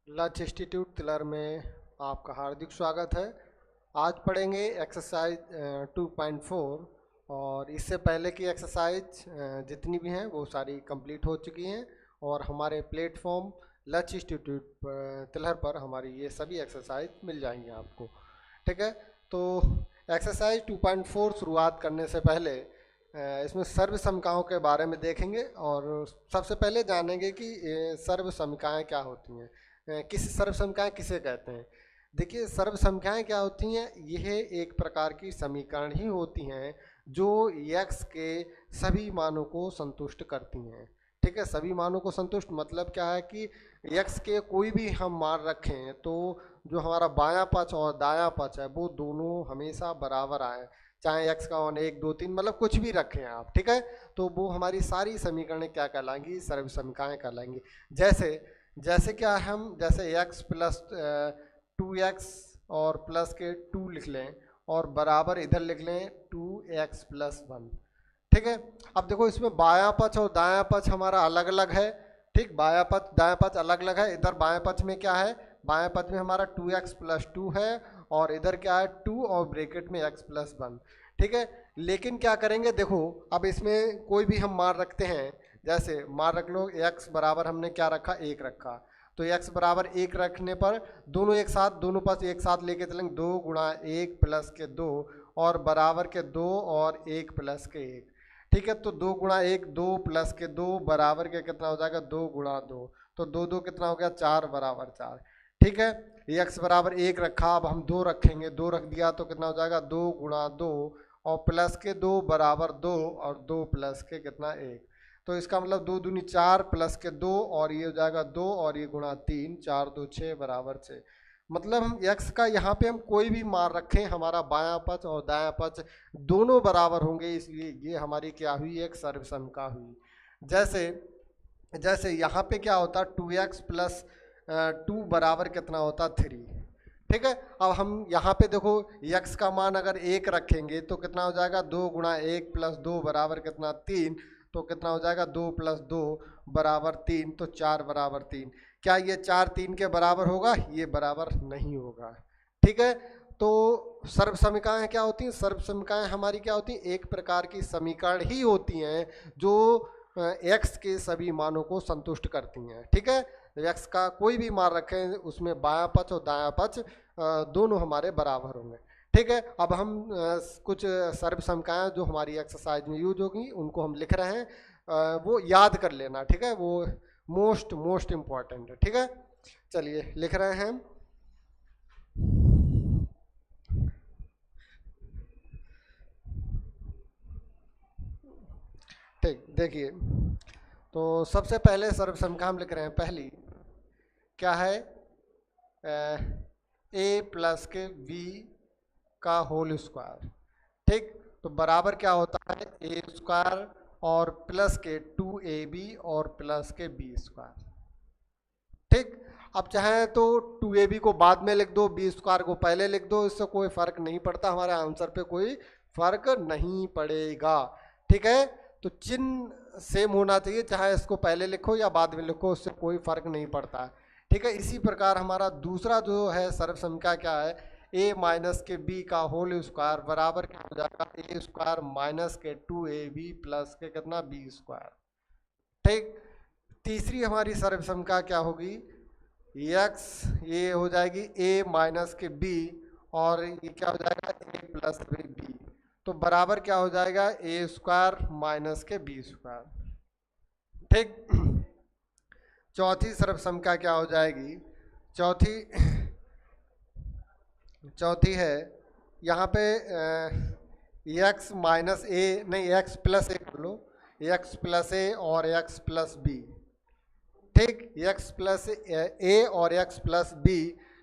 लच इंस्टीट्यूट तिलर में आपका हार्दिक स्वागत है। आज पढ़ेंगे एक्सरसाइज 2.4 और इससे पहले की एक्सरसाइज जितनी भी हैं वो सारी कंप्लीट हो चुकी हैं और हमारे प्लेटफॉर्म लच इंस्टीट्यूट तिलर पर हमारी ये सभी एक्सरसाइज मिल जाएंगी आपको। ठीक है, तो एक्सरसाइज 2.4 शुरुआत करने से पहले इसमें सर्व समीकरणों के बारे में देखेंगे और सबसे पहले जानेंगे कि सर्व समीकरण क्या होती हैं, किस सर्व समीकरण किसे कहते हैं। देखिए, सर्व समीकरण क्या होती हैं, यह एक प्रकार की समीकरण ही होती हैं जो x के सभी मानों को संतुष्ट करती हैं। ठीक है, सभी मानों को संतुष्ट मतलब क्या है कि x के कोई भी हम मान रखें तो जो हमारा बायां पक्ष और दायां पक्ष है वो दोनों हमेशा बराबर आए, चाहे x का मान 1 2 3 मतलब कुछ भी रखें आप। ठीक है, तो वो हमारी सारी समीकरणें क्या कहलाएंगी, सर्व समीकरण कहलाएंगी। जैसे क्या हम जैसे x प्लस 2x और प्लस के 2 लिख लें और बराबर इधर लिख लें 2x प्लस 1। ठीक है, अब देखो इसमें बायां पक्ष और दायां पक्ष हमारा अलग अलग है। ठीक, बायां पक्ष दायां पक्ष अलग अलग है। इधर बाएं पक्ष में क्या है, बाएं पक्ष में हमारा 2x प्लस 2 है और इधर क्या है 2 और ब्रैकेट में x प्लस 1। ठीक है, लेकिन क्या करेंगे, देखो अब इसमें कोई भी हम मान रखते हैं, जैसे मान रख लो x बराबर हमने क्या रखा, 1 रखा, तो x बराबर 1 रखने पर दोनों एक साथ, दोनों पास एक साथ लेके चलेंगे, 2 गुणा 1 प्लस के 2 और बराबर के 2 और 1 प्लस के 1। ठीक है, तो 2 गुणा 1 2 प्लस के 2 बराबर के कितना हो जाएगा 2 गुणा 2, तो 2 2 कितना हो गया 4 बराबर 4। ठीक है, x बराबर 1 रखा, अब हम 2 रखेंगे, 2 रख दिया तो कितना हो जाएगा 2 गुणा 2 और प्लस के 2 बराबर 2 और 2 प्लस के कितना 1, तो इसका मतलब 2 दूनी 4 प्लस के 2 और ये हो जाएगा 2 और ये गुणा 3, 4 2 6 बराबर 6। मतलब हम x का यहाँ पे हम कोई भी मान रखें, हमारा बायां पक्ष और दायां पक्ष दोनों बराबर होंगे, इसलिए ये हमारी क्या हुई, एक सर्व समीकरण हुई। जैसे यहाँ पे क्या होता 2x प्लस 2 बराबर कितना होता 3। ठीक है, अब हम यहाँ पे देखो x का मान अगर 1 रखेंगे तो कितना हो जाएगा 2 गुणा 1 प्लस 2 बराबर कितना 3, तो कितना हो जाएगा 2 प्लस 2 बराबर 3, तो 4 बराबर 3। क्या ये 4 3 के बराबर होगा, ये बराबर नहीं होगा। ठीक है, तो सर्व समीकरण क्या होती हैं, सर्व समीकरण हमारी क्या होती है, एक प्रकार की समीकरण ही होती हैं जो x के सभी मानों को संतुष्ट करती हैं। ठीक है, x का कोई भी मान रखें उसमें बायां पक्ष और दायां पक्ष दोनों हमारे बराबर होंगे। ठीक है, अब हम कुछ सर्व समीकरण जो हमारी एक्सरसाइज में यूज होगी उनको हम लिख रहे हैं, वो याद कर लेना। ठीक है, वो मोस्ट इम्पॉर्टेंट है। ठीक है, चलिए लिख रहे हैं। ठीक, देखिए तो सबसे पहले सर्व समीकरण हम लिख रहे हैं। पहली क्या है, a प्लस के v का होल स्क्वायर। ठीक, तो बराबर क्या होता है a स्क्वायर और प्लस के 2ab और प्लस के b स्क्वायर। ठीक, अब चाहे तो 2ab को बाद में लिख दो, b स्क्वायर को पहले लिख दो, इससे कोई फर्क नहीं पड़ता, हमारे आंसर पे कोई फर्क नहीं पड़ेगा। ठीक है, तो चिन्ह सेम होना चाहिए, चाहे इसको पहले लिखो या बाद में लिखो, उससे कोई फर्क नहीं पड़ता है। ठीक है, इसी प्रकार हमारा दूसरा जो है सर्व समीकरण क्या है, a माइनस के b का होल स्क्वायर बराबर क्या हो जाएगा a स्क्वायर माइनस के 2ab प्लस के कितना b स्क्वायर। ठीक, तीसरी हमारी सर्व समीकरण क्या होगी, x ये हो जाएगी a माइनस के b और ये क्या हो जाएगा a प्लस b, तो बराबर क्या हो जाएगा a स्क्वायर माइनस के b स्क्वायर। ठीक, चौथी सर्व समीकरण क्या हो जाएगी, चौथी है यहाँ पे x माइनस a नहीं x प्लस a कर लो, x प्लस a और x प्लस b। ठीक, x प्लस a और x प्लस b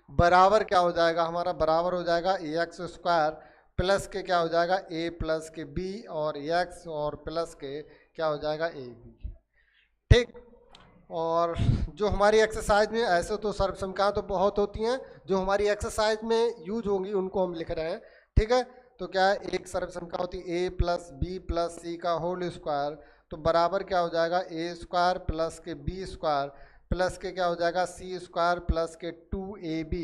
बराबर क्या हो जाएगा, हमारा बराबर हो जाएगा x स्क्वायर प्लस के क्या हो जाएगा a प्लस के b और x और प्लस के क्या हो जाएगा a b। ठीक, और जो हमारी एक्सरसाइज में ऐसे तो सर्व समीकरण तो बहुत होती हैं, जो हमारी एक्सरसाइज में यूज होंगी उनको हम लिख रहे हैं। ठीक है, तो क्या है, एक सर्व समीकरण होती है a plus b plus c का होल स्क्वायर, तो बराबर क्या हो जाएगा a स्क्वायर प्लस के b स्क्वायर प्लस के क्या हो जाएगा सी स्क्वायर प्लस के 2ab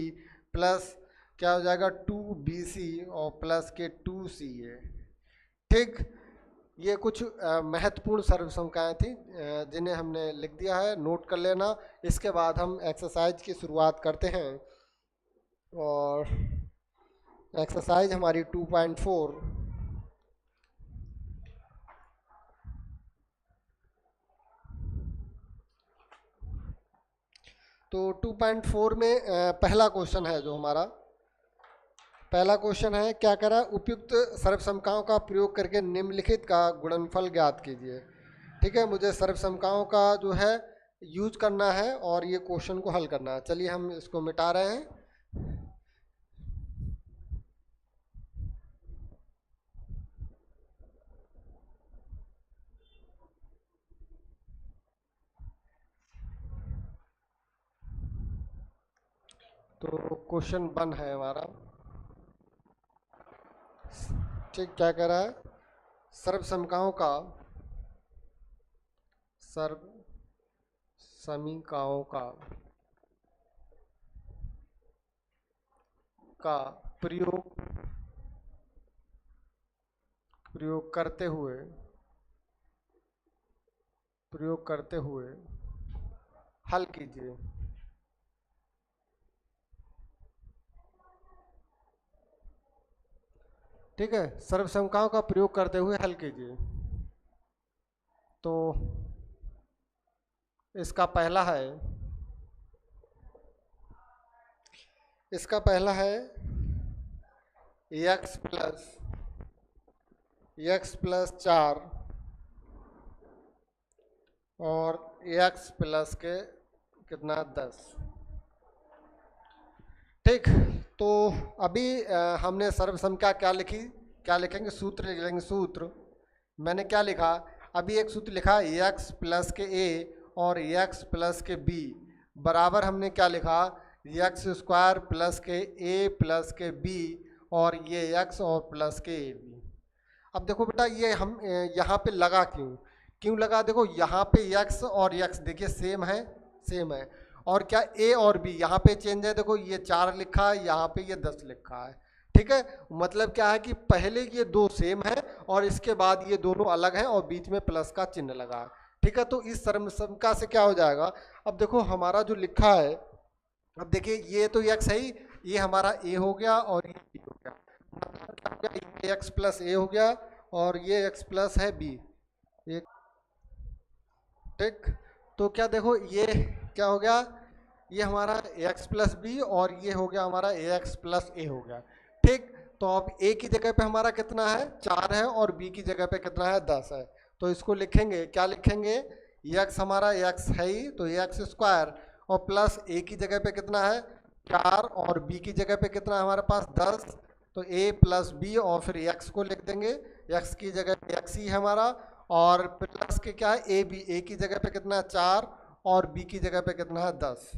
प्लस क्या हो जाएगा 2bc और प्लस के 2ca। ठीक, ये कुछ महत्वपूर्ण सर्वसंख्याएं थी जिन्हें हमने लिख दिया है, नोट कर लेना। इसके बाद हम एक्सरसाइज की शुरुआत करते हैं और एक्सरसाइज हमारी 2.4 तो 2.4 में पहला क्वेश्चन है जो हमारा पहला क्वेश्चन है, क्या करा उपयुक्त सर्वसंख्याओं का प्रयोग करके निम्नलिखित का गुणनफल ज्ञात कीजिए। ठीक है, मुझे सर्वसंख्याओं का जो है यूज करना है और ये क्वेश्चन को हल करना है। चलिए हम इसको मिटा रहे हैं। तो क्वेश्चन 1 है हमारा। ठीक, क्या कह रहा है, सर्वसमीकाओं का प्रयोग करते हुए हल कीजिए। ठीक है, सर्वसमीकाओं का प्रयोग करते हुए हल कीजिए। तो इसका पहला है x प्लस 4 और x प्लस के कितना 10। ठीक, तो अभी हमने सर्वसंख्या क्या लिखेंगे, सूत्र लिख लेंगे। सूत्र मैंने क्या लिखा, अभी एक सूत्र लिखा x प्लस के a और x प्लस के b बराबर हमने क्या लिखा, एक्स स्क्वायर प्लस के a प्लस के b और ये x और प्लस के a b। अब देखो बेटा, ये हम यहाँ पे लगा क्यों लगा, देखो यहाँ पे x और x देखिए सेम है और क्या a और b यहाँ पे चेंज है। देखो ये 4 लिखा है, यहाँ पे ये 10 लिखा है। ठीक है, मतलब क्या है कि पहले ये दो सेम है और इसके बाद ये दोनों अलग हैं और बीच में प्लस का चिन्ह लगा है। ठीक है, तो इस सर्वसमीका से क्या हो जाएगा, अब देखो हमारा जो लिखा है, अब देखिए ये तो x है ही, ये हमारा a हो गया और ये b हो गया, मतलब ये x प्लस a हो गया और ये x प्लस है b। ठीक, तो क्या देखो ये क्या हो गया, ये हमारा x प्लस बी और ये हो गया हमारा ax प्लस a हो गया। ठीक, तो अब a की जगह पे हमारा कितना है 4 है और b की जगह पे कितना है 10 है। तो इसको लिखेंगे, क्या लिखेंगे, x हमारा x है ही तो x स्क्वायर और प्लस a की जगह पे कितना है 4 और b की जगह पे कितना है हमारे पास 10। तो a प्लस b और फिर x को लिख देंगे, x की जगह पे x ही है हमारा और प्लस के क्या है a की जगह पे कितना है 4 और b की जगह पे कितना है 10।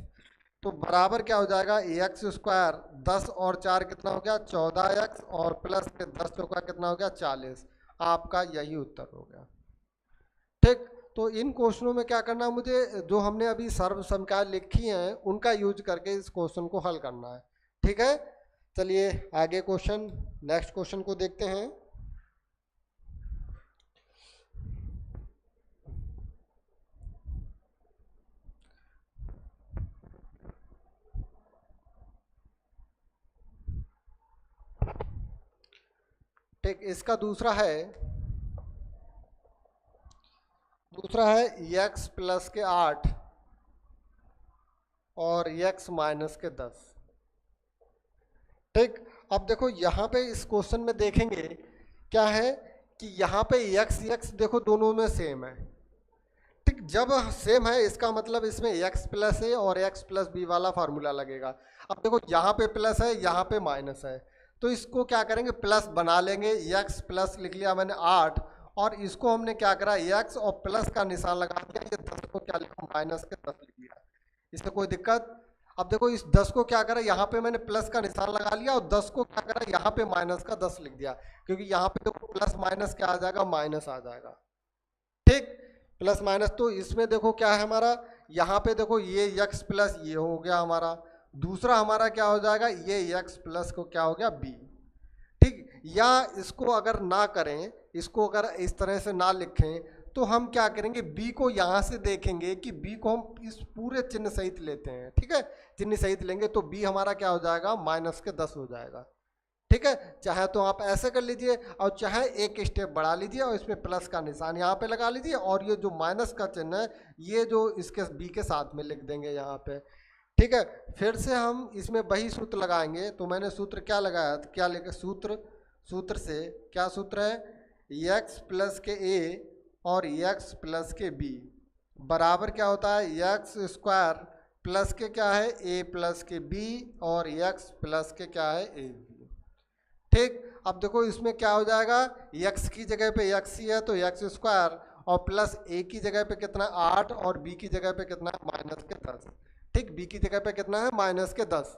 तो बराबर क्या हो जाएगा एक्स स्क्वायर 10 और 4 कितना हो गया 14x और प्लस के 10 चौका कितना हो गया 40। आपका यही उत्तर हो गया। ठीक, तो इन क्वेश्चनों में क्या करना है, मुझे जो हमने अभी सर्वसमीका लिखी हैं उनका यूज करके इस क्वेश्चन को हल करना है। ठीक है, चलिए आगे नेक्स्ट क्वेश्चन को देखते हैं। ठीक, इसका दूसरा है x प्लस के 8 और x माइनस के 10। ठीक, अब देखो यहाँ पे इस क्वेश्चन में देखेंगे क्या है कि यहाँ पे x देखो दोनों में सेम है। ठीक, जब सेम है इसका मतलब इसमें x प्लस है और x प्लस बी वाला फार्मूला लगेगा। अब देखो यहाँ पे प्लस है, यहाँ पे माइनस है, तो इसको क्या करेंगे प्लस बना लेंगे। x प्लस लिख लिया मैंने 8 और इसको हमने क्या करा x और प्लस का निशान लगा दिया, ये 10 को क्या लिखा माइनस के 10 लिख दिया, इसमें कोई दिक्कत। अब देखो इस 10 को क्या करा, यहाँ पे मैंने प्लस का निशान लगा लिया और 10 को क्या करा यहाँ पे माइनस का 10 लिख दिया, क्योंकि यहाँ पे देखो प्लस माइनस क्या आ जाएगा माइनस आ जाएगा। ठीक, प्लस माइनस, तो इसमें देखो क्या है हमारा यहाँ पे देखो ये x प्लस ये हो गया हमारा, दूसरा हमारा क्या हो जाएगा, ये x प्लस को क्या हो गया b। ठीक, या इसको अगर ना करें, इसको अगर इस तरह से ना लिखें, तो हम क्या करेंगे, b को यहाँ से देखेंगे कि b को हम इस पूरे चिन्ह सहित लेते हैं। ठीक है, चिन्ह सहित लेंगे तो b हमारा क्या हो जाएगा, -10 हो जाएगा। ठीक है, चाहे तो आप ऐसे कर लीजिए और चाहे एक स्टेप बढ़ा लीजिए और इसमें प्लस का निशान यहाँ पे लगा लीजिए और ये जो माइनस का चिन्ह है ये जो इसके b के साथ में लिख देंगे यहाँ पे। ठीक है, फिर से हम इसमें वही सूत्र लगाएंगे। तो मैंने सूत्र क्या लगाया, क्या लेकर सूत्र से क्या सूत्र है, x प्लस के a और x प्लस के b बराबर क्या होता है, एक्स स्क्वायर प्लस के क्या है, a प्लस के b और x प्लस के क्या है, a b। ठीक, अब देखो इसमें क्या हो जाएगा, x की जगह पे x ही है तो x स्क्वायर और प्लस a की जगह पे कितना 8 और b की जगह पे कितना -10। ठीक, b की जगह पे कितना है -10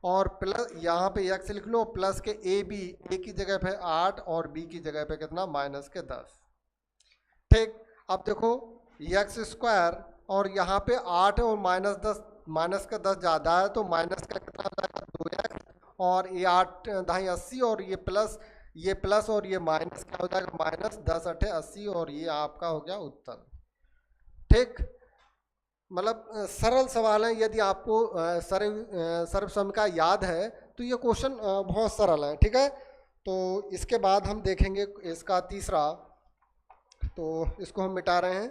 और प्लस यहाँ पे x लिख लो प्लस के a की जगह पे 8 और b की जगह पे कितना -10। ठीक, अब देखो एक्स स्क्वायर और यहाँ पे 8 और -10 ज़्यादा है तो माइनस का कितना हो जाएगा 2x और ये 8 ढाई 80 और ये प्लस और ये माइनस क्या हो जाएगा, -10 8 80 और ये आपका हो गया उत्तर। ठीक, मतलब सरल सवाल है, यदि आपको सर्वसमीकरण याद है तो ये क्वेश्चन बहुत सरल है। ठीक है, तो इसके बाद हम देखेंगे इसका तीसरा, तो इसको हम मिटा रहे हैं।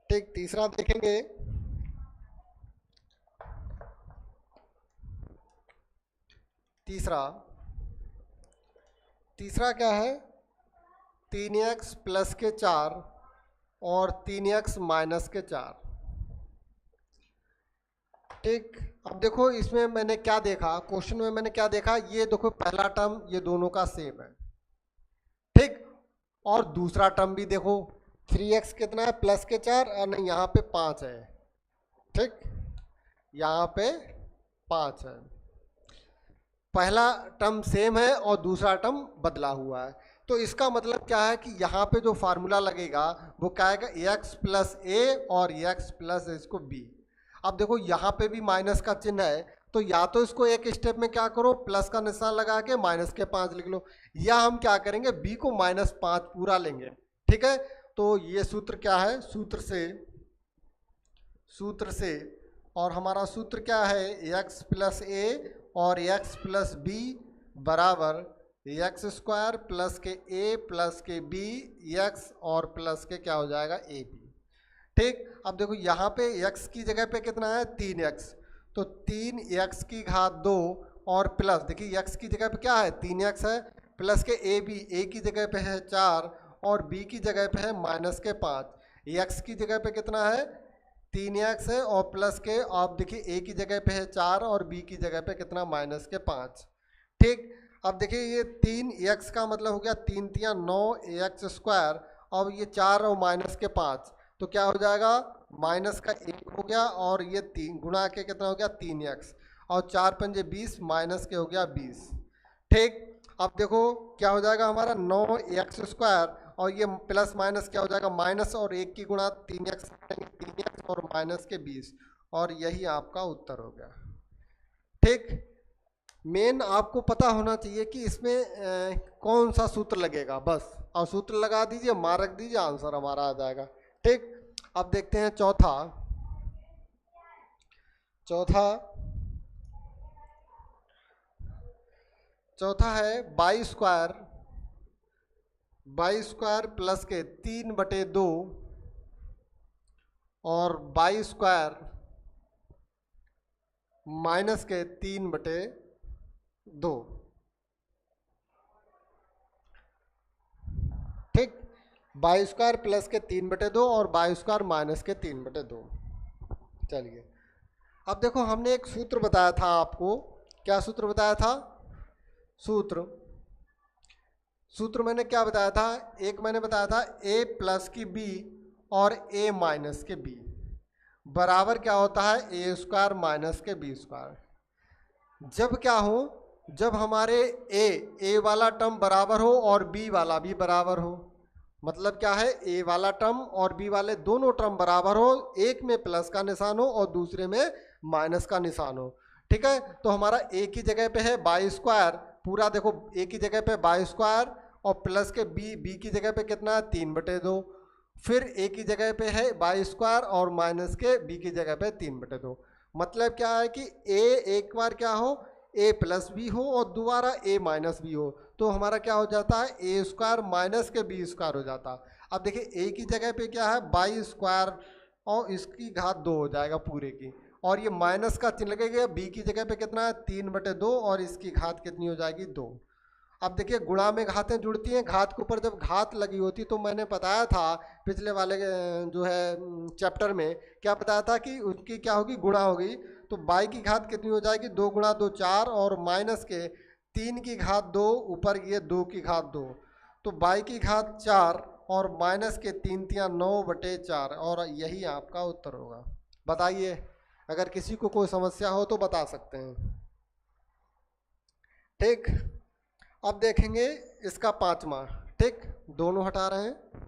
ठीक, तीसरा देखेंगे, तीसरा क्या है, 3x प्लस के 4 और 3x माइनस के 4। ठीक, अब देखो इसमें मैंने क्या देखा, क्वेश्चन में मैंने क्या देखा, ये देखो पहला टर्म ये दोनों का सेम है। ठीक, और दूसरा टर्म भी देखो 3x कितना है, प्लस के 4 और नहीं यहाँ पे 5 है। ठीक, यहाँ पे 5 है, पहला टर्म सेम है और दूसरा टर्म बदला हुआ है। तो इसका मतलब क्या है कि यहाँ पे जो फार्मूला लगेगा वो क्या है, x प्लस a और x प्लस इसको b। अब देखो यहाँ पे भी माइनस का चिन्ह है तो या तो इसको एक स्टेप में क्या करो, प्लस का निशान लगा के -5 लिख लो, या हम क्या करेंगे b को -5 पूरा लेंगे। ठीक है, तो ये सूत्र क्या है, सूत्र से और हमारा सूत्र क्या है, x प्लस a और x प्लस b बराबर एक्स स्क्वायर प्लस के a प्लस के b x और प्लस के क्या हो जाएगा a b। ठीक, अब देखो यहाँ पे x की जगह पे कितना है 3x, तो 3x की घात 2 और प्लस देखिए x की जगह पे क्या है 3x है, प्लस के a की जगह पे है 4 और b की जगह पे है -5। x की जगह पे कितना है 3x है और प्लस के आप देखिए a की जगह पे है 4 और b की जगह पे कितना -5। ठीक, अब देखिए ये 3x का मतलब हो गया 3 3 9 x स्क्वायर, अब ये 4 और -5 तो क्या हो जाएगा माइनस का 1 हो गया और ये 3 गुणा के कितना हो गया 3x और 4 पंजे 20 माइनस के हो गया 20। ठीक, अब देखो क्या हो जाएगा हमारा 9x स्क्वायर और ये प्लस माइनस क्या हो जाएगा माइनस और 1 की गुणा 3x और माइनस के 20 और यही आपका उत्तर हो गया। ठीक, मेन आपको पता होना चाहिए कि इसमें कौन सा सूत्र लगेगा, बस और सूत्र लगा दीजिए, मार्क दीजिए, आंसर हमारा आ जाएगा। ठीक, अब देखते हैं चौथा है बाई स्क्वायर प्लस के 3/2 और बाई स्क्वायर माइनस के 3/2। ठीक, बाई स्क्वायर प्लस के 3/2 और बाई स्क्वायर माइनस के 3/2। चलिए, अब देखो हमने एक सूत्र बताया था आपको, क्या सूत्र बताया था, सूत्र मैंने क्या बताया था, एक मैंने बताया था a प्लस की b और a माइनस के b बराबर क्या होता है a स्क्वायर माइनस के b स्क्वायर। जब क्या हो जब हमारे ए वाला टर्म बराबर हो और बी वाला भी बराबर हो। मतलब क्या है, ए वाला टर्म और बी वाले दोनों टर्म बराबर हो, एक में प्लस का निशान हो और दूसरे में माइनस का निशान हो। ठीक है, तो हमारा ए की जगह पे है बाई स्क्वायर, पूरा देखो ए की जगह पे बाई स्क्वायर, और प्लस के बी की जगह पे कितना है 3/2। फिर ए की जगह पे है बाई स्क्वायर और माइनस के बी की जगह पे 3/2। मतलब क्या है कि ए एक बार क्या हो, ए प्लस भी हो और दोबारा ए माइनस भी हो, तो हमारा क्या हो जाता है, ए स्क्वायर माइनस के बी स्क्वायर हो जाता है। अब देखिए ए की जगह पे क्या है बाई स्क्वायर और इसकी घात 2 हो जाएगा पूरे की, और ये माइनस का चिन्ह लगेगा, बी की जगह पे कितना है 3/2 और इसकी घात कितनी हो जाएगी 2। अब देखिए गुणा में घातें जुड़ती हैं, घात के ऊपर जब घात लगी होती तो मैंने बताया था पिछले वाले जो है चैप्टर में, क्या बताया था कि उसकी क्या होगी, गुणा होगी। तो बाई की घात कितनी हो जाएगी, 2 गुणा 2 4, और माइनस के 3 की घात 2, ऊपर ये 2 की घात 2, तो बाई की घात 4 और माइनस के 3 तियाँ 9/4, और यही आपका उत्तर होगा। बताइए, अगर किसी को कोई समस्या हो तो बता सकते हैं। ठीक, अब देखेंगे इसका पांचवा। ठीक, दोनों हटा रहे हैं।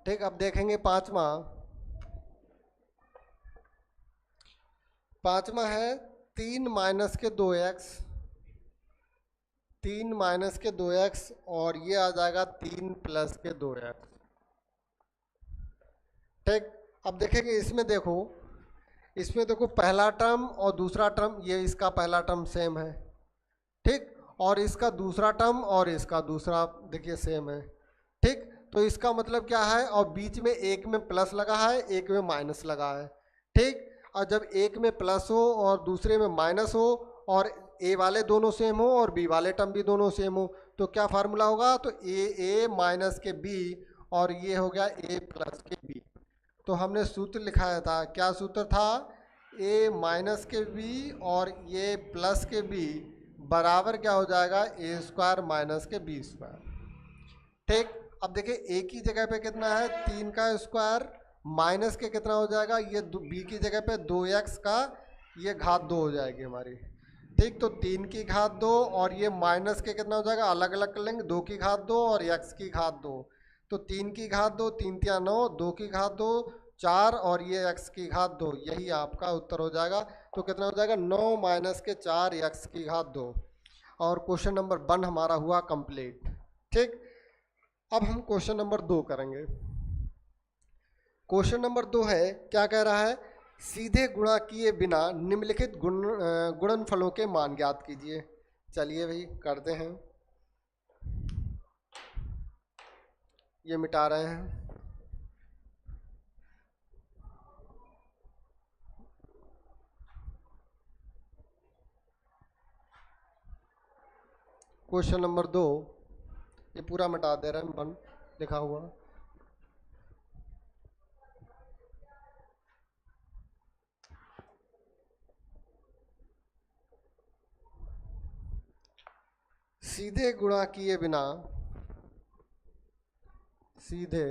ठीक, अब देखेंगे पांचवा। पांचवा है 3 माइनस के 2x, 3 माइनस के 2x, और ये आ जाएगा 3 प्लस के 2x। ठीक, अब देखेंगे इसमें देखो, इसमें देखो पहला टर्म और दूसरा टर्म, ये इसका पहला टर्म सेम है। ठीक, और इसका दूसरा टर्म और इसका दूसरा देखिए सेम है। ठीक, तो इसका मतलब क्या है, और बीच में एक में प्लस लगा है एक में माइनस लगा है। ठीक, और जब एक में प्लस हो और दूसरे में माइनस हो, और ए वाले दोनों सेम हो और बी वाले टर्म भी दोनों सेम हो, तो क्या फार्मूला होगा, तो ए माइनस के बी, और ये हो गया ए प्लस के बी। तो हमने सूत्र लिखाया था, क्या सूत्र था, ए माइनस के बी और ये प्लस के बी बराबर क्या हो जाएगा, ए स्क्वायर माइनस के बी स्क्वायर। ठीक, अब देखिए ए की जगह पे कितना है 3 का स्क्वायर, माइनस के कितना हो जाएगा, ये बी की जगह पे 2x का ये घात 2 हो जाएगी हमारी। ठीक, तो 3 की घात 2 और ये माइनस के कितना हो जाएगा, अलग अलग कर लेंगे, 2 की घात 2 और x की घात 2, तो 3 की घात 2 3 तिया 9, 2 की घात 2 4, और ये x की घात 2, यही आपका उत्तर हो जाएगा। तो कितना हो जाएगा 9 माइनस के 4 x की घात 2, और क्वेश्चन नंबर 1 हमारा हुआ कंप्लीट। ठीक, अब हम क्वेश्चन नंबर 2 करेंगे। क्वेश्चन नंबर 2 है, क्या कह रहा है, सीधे गुणा किए बिना निम्नलिखित गुणनफलों के मान ज्ञात कीजिए। चलिए भाई करते हैं, ये मिटा रहे हैं। क्वेश्चन नंबर 2, ये पूरा मिटा दे रहे हैं 1 लिखा हुआ। सीधे गुणा किए बिना, सीधे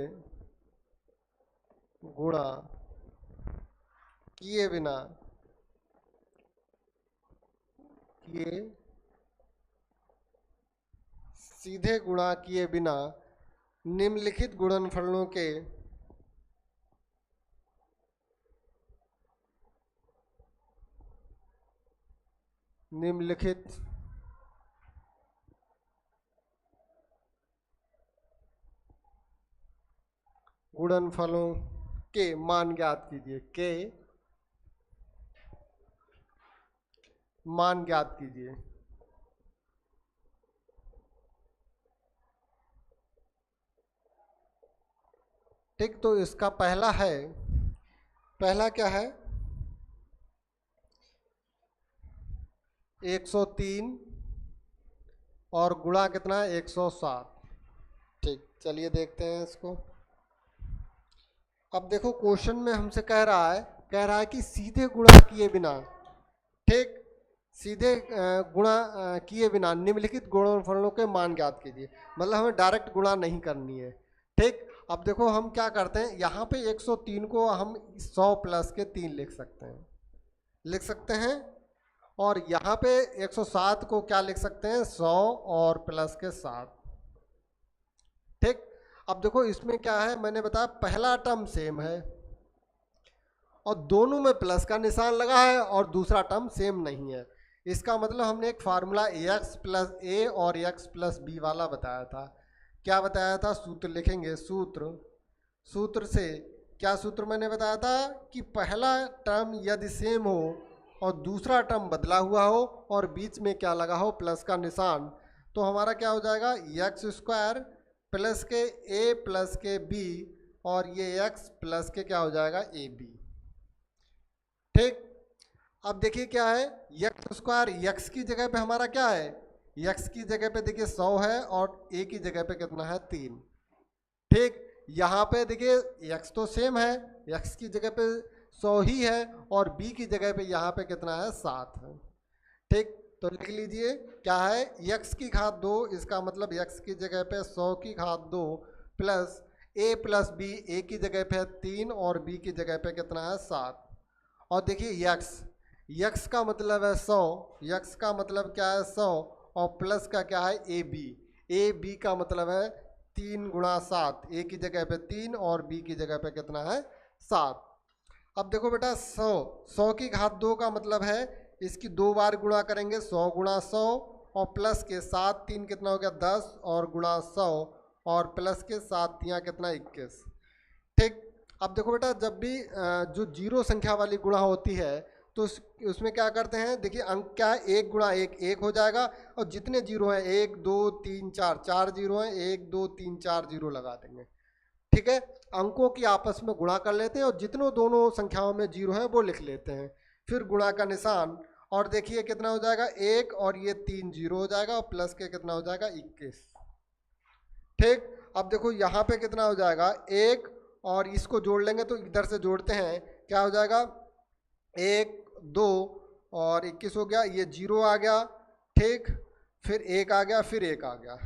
गुणा किए बिना, किए सीधे गुणा किए बिना निम्नलिखित गुणनफलों के निम्नलिखित गुणनफलों के मान ज्ञात कीजिए, के मान ज्ञात कीजिए। ठीक, तो इसका पहला है, पहला क्या है 103 और गुणा कितना है 107। ठीक, चलिए देखते हैं इसको। अब देखो क्वेश्चन में हमसे कह रहा है कि सीधे गुणा किए बिना, ठीक, सीधे गुणा किए बिना निम्नलिखित गुणनफलों के मान ज्ञात कीजिए। मतलब हमें डायरेक्ट गुणा नहीं करनी है, ठीक। अब देखो हम क्या करते हैं, यहाँ पे 103 को हम 100 प्लस के 3 लिख सकते हैं, और यहाँ पे 107 को क्या लिख सकते हैं, 100 और प्लस के 7, ठीक। अब देखो इसमें क्या है, मैंने बताया पहला टर्म सेम है और दोनों में प्लस का निशान लगा है और दूसरा टर्म सेम नहीं है। इसका मतलब हमने एक फार्मूला x प्लस ए और x प्लस बी वाला बताया था। क्या बताया था, सूत्र लिखेंगे, सूत्र से क्या सूत्र मैंने बताया था कि पहला टर्म यदि सेम हो और दूसरा टर्म बदला हुआ हो और बीच में क्या लगा हो, प्लस का निशान, तो हमारा क्या हो जाएगा, एक्स स्क्वायर प्लस के ए प्लस के बी, और ये x प्लस के क्या हो जाएगा, ए बी, ठीक। अब देखिए क्या है, एक्स स्क्वायर एक्स की जगह पे हमारा क्या है, एक्स की जगह पे देखिए 100 है और ए की जगह पे कितना है, 3, ठीक। यहाँ पे देखिए एक्स तो सेम है, एक्स की जगह पे 100 ही है और बी की जगह पे यहाँ पे कितना है, 7 है, ठीक। तो लिख लीजिए क्या है, x की घात 2, इसका मतलब x की जगह पे 100 की घात 2 प्लस a प्लस बी, ए की जगह पे 3 और b की जगह पे कितना है, 7। और देखिए x का मतलब है 100, x का मतलब क्या है 100, और प्लस का क्या है, ए बी का मतलब है 3 गुणा 7, ए की जगह पे 3 और b की जगह पे कितना है, 7। अब देखो बेटा 100 की घात 2 का मतलब है इसकी 2 बार गुणा करेंगे, 100 गुणा 100 और प्लस के 7 3 कितना हो गया, 10 और गुणा 100 और प्लस के 7 3 कितना, 21, ठीक। अब देखो बेटा जब भी जो जीरो संख्या वाली गुणा होती है तो उसमें क्या करते हैं, देखिए अंक क्या है, 1 गुणा 1 1 हो जाएगा, और जितने जीरो हैं 1 2 3 4 जीरो हैं, 1 2 3 4 जीरो लगा देंगे, ठीक है। अंकों की आपस में गुणा कर लेते हैं और जितनों दोनों संख्याओं में जीरो हैं वो लिख लेते हैं, फिर गुणा का निशान, और देखिए कितना हो जाएगा, 1 और ये 3 जीरो हो जाएगा और प्लस के कितना हो जाएगा, 21, ठीक। अब देखो यहाँ पे कितना हो जाएगा, 1 और इसको जोड़ लेंगे तो इधर से जोड़ते हैं, क्या हो जाएगा, 1 2 और 21 हो गया, ये 0 आ गया, ठीक, फिर 1 आ गया, फिर 1 आ गया,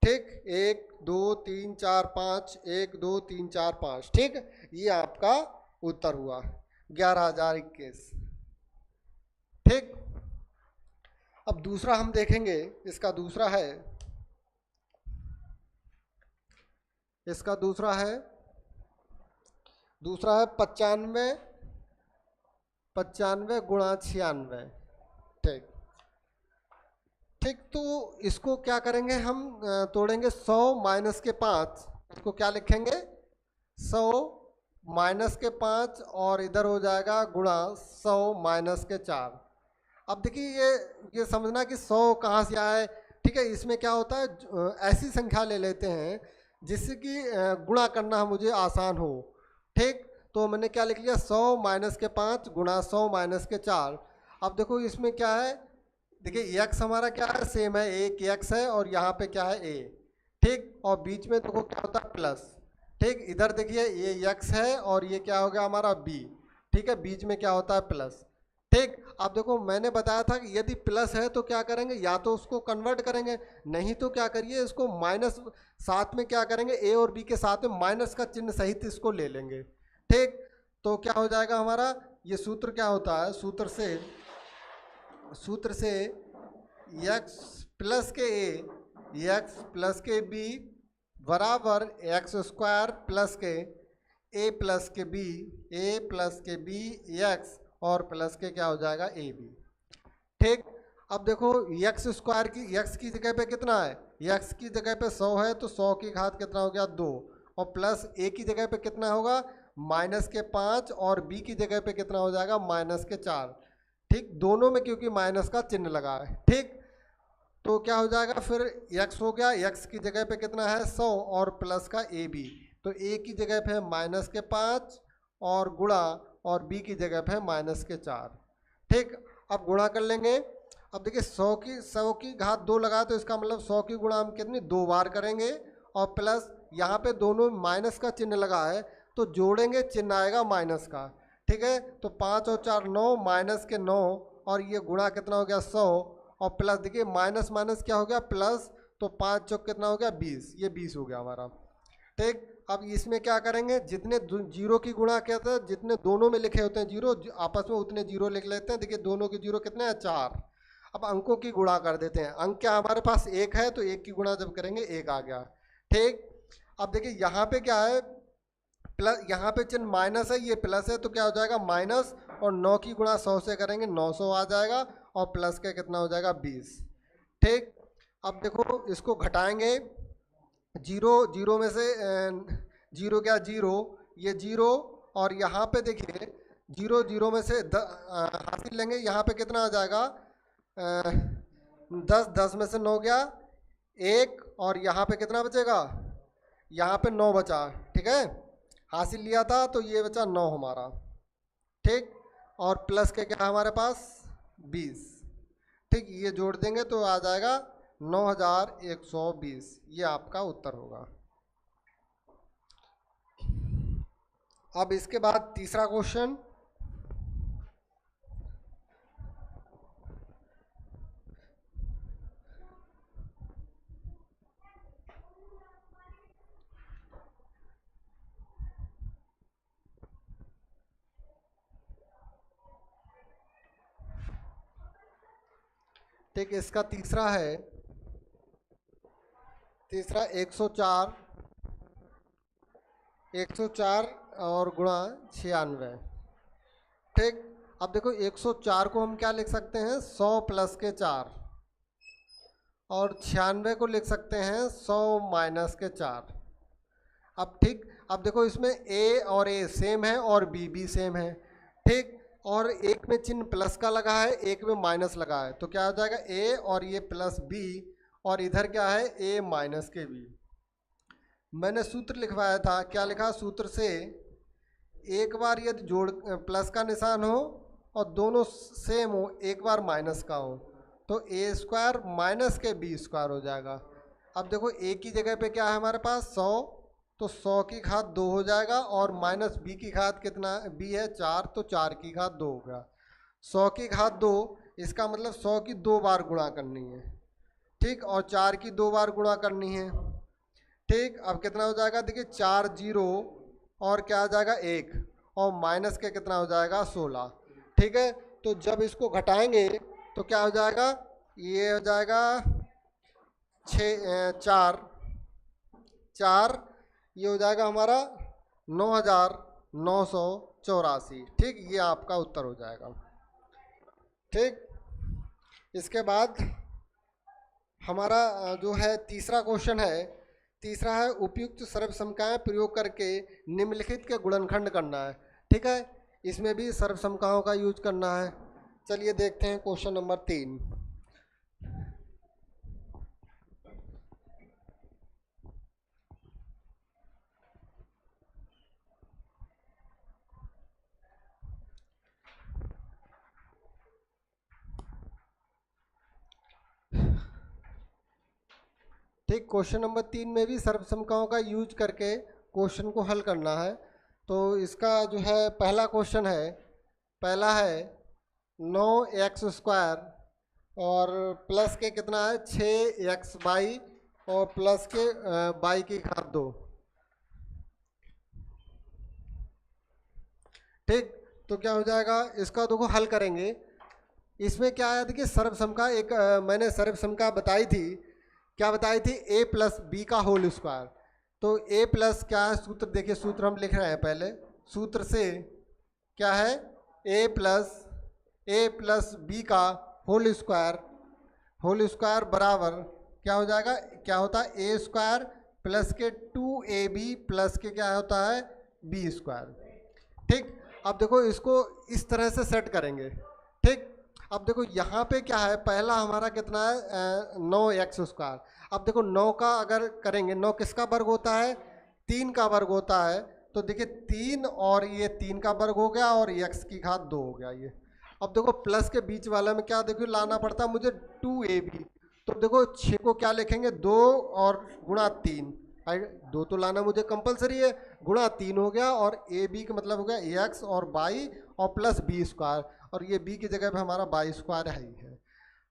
ठीक, 1 2 3 4 5, 1 2 3 4 5, ठीक। ये आपका उत्तर हुआ 11,021, ठीक। अब दूसरा हम देखेंगे, इसका दूसरा है, दूसरा है 95 गुणा 96, ठीक, ठीक। तो इसको क्या करेंगे हम, तोड़ेंगे 100 माइनस के 5, इसको क्या लिखेंगे, 100 माइनस के 5 और इधर हो जाएगा गुणा 100 माइनस के 4। अब देखिए ये समझना कि 100 कहाँ से आया है, ठीक है। इसमें क्या होता है, ऐसी संख्या ले लेते हैं जिससे कि गुणा करना मुझे आसान हो, ठीक। तो मैंने क्या लिख लिया, 100 माइनस के 5 गुणा 100 माइनस के 4। अब देखो इसमें क्या है, देखिए x हमारा क्या है, सेम है, एक x है और यहाँ पे क्या है, a, ठीक, और बीच में देखो क्या होता है, प्लस, ठीक। इधर देखिए ये x है और ये क्या हो गया हमारा b, ठीक है, बीच में क्या होता है, प्लस, ठीक। अब देखो मैंने बताया था कि यदि प्लस है तो क्या करेंगे, या तो उसको कन्वर्ट करेंगे, नहीं तो क्या करिए, इसको माइनस, साथ में क्या करेंगे, ए और बी के साथ में माइनस का चिन्ह सहित इसको ले लेंगे, ठीक। तो क्या हो जाएगा हमारा, ये सूत्र क्या होता है, सूत्र से x प्लस के a, x प्लस के b बराबर एक्स स्क्वायर प्लस के a प्लस के b x और प्लस के क्या हो जाएगा, ए बी, ठीक। अब देखो x स्क्वायर की, x की जगह पे कितना है, x की जगह पे 100 है तो 100 की घात कितना हो गया, 2, और प्लस a की जगह पे कितना होगा, माइनस के 5 और b की जगह पे कितना हो जाएगा, माइनस के 4, ठीक। दोनों में क्योंकि माइनस का चिन्ह लगा है, ठीक। तो क्या हो जाएगा, फिर x हो गया, x की जगह पे कितना है, 100 और प्लस का ए बी, तो a की जगह पे है माइनस के 5 और गुणा, और b की जगह पे है माइनस के 4, ठीक। अब गुणा कर लेंगे, अब देखिए 100 की घात 2 लगा तो इसका मतलब 100 की गुणा हम कितनी, 2 बार करेंगे, और प्लस यहाँ पे दोनों माइनस का चिन्ह लगा है तो जोड़ेंगे चिन्ह आएगा माइनस का, ठीक है। तो 5 और 4 9, माइनस के 9, और ये गुणा कितना हो गया 100, और प्लस देखिए माइनस माइनस क्या हो गया प्लस, तो 5 चौक कितना हो गया 20, ये 20 हो गया हमारा, ठीक। अब इसमें क्या करेंगे, जितने जीरो की गुणा कहते हैं, जितने दोनों में लिखे होते हैं जीरो आपस में उतने जीरो लिख लेते हैं। देखिए दोनों के जीरो कितने हैं 4। अब अंकों की गुणा कर देते हैं, अंक क्या हमारे पास 1 है, तो 1 की गुणा जब करेंगे 1 आ गया, ठीक। अब देखिए यहाँ पे क्या है प्लस, यहाँ पे चिन्ह माइनस है, ये प्लस है, तो क्या हो जाएगा माइनस, और 9 की गुणा 100 से करेंगे 900 आ जाएगा, और प्लस का कितना हो जाएगा 20, ठीक। अब देखो इसको घटाएंगे, जीरो जीरो में से जीरो क्या जीरो, ये जीरो, और यहाँ पे देखिए जीरो जीरो में से हासिल लेंगे, यहाँ पे कितना आ जाएगा 10, 10 में से 9 गया 1, और यहाँ पे कितना बचेगा, यहाँ पे 9 बचा, ठीक है। हासिल लिया था तो ये बचा 9 हमारा, ठीक। और प्लस के क्या हमारे पास 20, ठीक। ये जोड़ देंगे तो आ जाएगा 9120, ये आपका उत्तर होगा। अब इसके बाद तीसरा क्वेश्चन, ठीक। इसका तीसरा है, तीसरा 104 और गुणा 96, ठीक। अब देखो 104 को हम क्या लिख सकते हैं 100 प्लस के 4, और 96 को लिख सकते हैं 100 माइनस के 4। अब ठीक, अब देखो इसमें ए और ए सेम है और बी भी सेम है, ठीक। और एक में चिन्ह प्लस का लगा है, एक में माइनस लगा है, तो क्या हो जाएगा ए और ये प्लस बी, और इधर क्या है ए माइनस के बी। मैंने सूत्र लिखवाया था, क्या लिखा सूत्र से, एक बार यदि जोड़ प्लस का निशान हो और दोनों सेम हो, एक बार माइनस का हो, तो ए स्क्वायर माइनस के बी स्क्वायर हो जाएगा। अब देखो ए की जगह पे क्या है हमारे पास 100, तो 100 की घात 2 हो जाएगा, और माइनस बी की घात कितना बी है 4, तो 4 की घात 2 हो गया। 100 की घात 2, इसका मतलब 100 की 2 बार गुणा करनी है, ठीक। और 4 की 2 बार गुणा करनी है, ठीक। अब कितना हो जाएगा देखिए 4 जीरो, और क्या आ जाएगा 1, और माइनस के कितना हो जाएगा 16, ठीक है। तो जब इसको घटाएंगे तो क्या हो जाएगा, ये हो जाएगा 4, ये हो जाएगा हमारा 9984, ठीक। ये आपका उत्तर हो जाएगा, ठीक। इसके बाद हमारा जो है तीसरा क्वेश्चन है, तीसरा है उपयुक्त सर्वसमकाएं प्रयोग करके निम्नलिखित के गुणनखंड करना है, ठीक है। इसमें भी सर्वसमकाओं का यूज करना है। चलिए देखते हैं क्वेश्चन नंबर 3। ठीक, क्वेश्चन नंबर 3 में भी सर्वसमकाओं का यूज करके क्वेश्चन को हल करना है। तो इसका जो है पहला क्वेश्चन है, पहला है 9x² और प्लस के कितना है 6x/, और प्लस के y की घात 2, ठीक। तो क्या हो जाएगा, इसका देखो हल करेंगे। इसमें क्या है देखिए सर्वसमका, एक मैंने सर्वसमका बताई थी, क्या बताई थी a प्लस बी का होल स्क्वायर। तो a प्लस क्या है सूत्र, देखिए सूत्र हम लिख रहे हैं पहले, सूत्र से क्या है a प्लस बी का होल स्क्वायर बराबर क्या हो जाएगा, क्या होता है a स्क्वायर प्लस के 2ab प्लस के क्या होता है b स्क्वायर, ठीक। अब देखो इसको इस तरह से सेट करेंगे, ठीक। अब देखो यहाँ पे क्या है, पहला हमारा कितना है 9x²। अब देखो 9 का अगर करेंगे, 9 किसका वर्ग होता है 3 का वर्ग होता है। तो देखिए 3 और ये 3 का वर्ग हो गया, और x की घात 2 हो गया ये। अब देखो प्लस के बीच वाला में क्या देखो लाना पड़ता है मुझे 2ab। तो देखो 6 को क्या लिखेंगे 2 और गुणा 3, दो तो लाना मुझे कंपलसरी है, गुणा 3 हो गया, और ए बी का मतलब हो गया ए एक्स और बाई और प्लस बी स्क्वायर, और ये बी की जगह पे हमारा बाई स्क्वायर है ही है।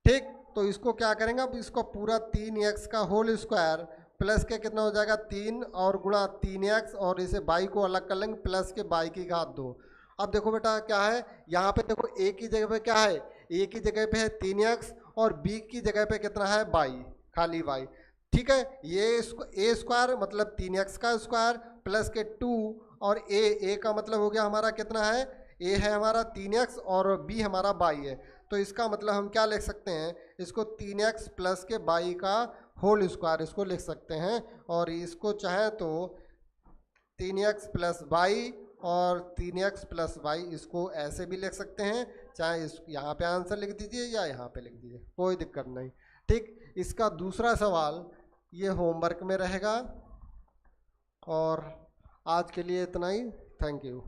ठीक, तो इसको क्या करेंगे, अब इसको पूरा 3x का होल स्क्वायर प्लस के कितना हो जाएगा 3 और गुणा 3x, और इसे बाई को अलग कर लेंगे प्लस के बाई की घात 2। अब देखो बेटा क्या है, यहाँ पे देखो a की जगह पे क्या है, a की जगह पे है 3x और b की जगह पे कितना है बाई, खाली बाई। ठीक है, ये a स्क्वायर मतलब 3x का स्क्वायर प्लस के 2, और a का मतलब हो गया हमारा कितना है, a है हमारा 3x और b हमारा बाई है। तो इसका मतलब हम क्या लिख सकते हैं, इसको 3x प्लस के बाई का होल स्क्वायर इसको लिख सकते हैं, और इसको चाहे तो 3x प्लस बाई और 3x प्लस वाई इसको ऐसे भी लिख सकते हैं, चाहे इस यहाँ पे आंसर लिख दीजिए या यहाँ पे लिख दीजिए, कोई दिक्कत नहीं। ठीक, इसका दूसरा सवाल ये होमवर्क में रहेगा, और आज के लिए इतना ही। Thank you.